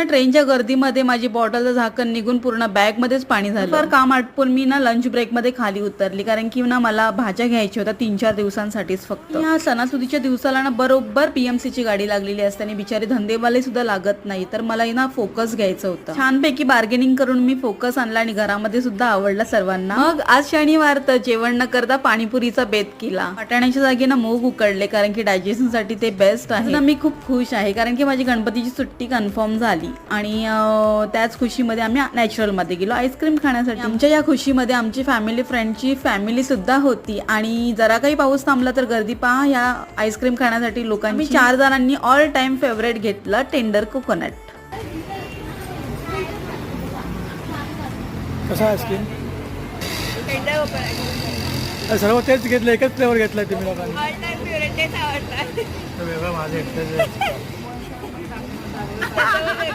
ट्रेनच्या गर्दीमध्ये माझी बॉटलचं झाकण निघून पूर्ण बॅग मध्येच पाणी झालं. तर काम आटपून मी ना लंच ब्रेक मध्ये खाली उतरली, कारण की ना मला भाज्या घ्यायच्या होत्या 3-4 दिवसांसाठीच फक्त. या सणासुदीच्या दिवसाला ना बरोबर PMC ची गाडी लागलेली असते आणि बिचारे धंदेवाले सुद्धा लागत नाही. तर मला ना फोकस घ्यायचं होतं. छानपैकी बार्गेनिंग करून मी फोकस आणला आणि घरामध्ये सुद्धा आवडला सर्वांना. मग आज शनिवार तर जेवण न करता पाणीपुरीचा बेत केला. वाटाण्याच्या जागी ना मूग उकडले, कारण की डायजेशन साठी ते बेस्ट आहे. मी खूप खुश आहे, कारण की माझी गणपतीची सुट्टी कन्फर्म झाली आणि त्याच खुशीमध्ये आम्ही नॅचरल मध्ये गेलो आईस्क्रीम खाण्यासाठी. आमच्या या खुशीमध्ये आमची फॅमिली फ्रेंडची फॅमिली सुद्धा होती आणि जरा काही पाऊस थांबला तर गर्दी पहा या आईस्क्रीम खाण्यासाठी लोकांनी. 4 जणांनी ऑल टाइम फेवरेट घेतलं टेंडर कोकोनट. कसा आईस्क्रीम? सर्व तेच घेतलं, एकच फ्लेवर घेतलाय तुम्ही लोकांनी? वेगळं माझं एकटंच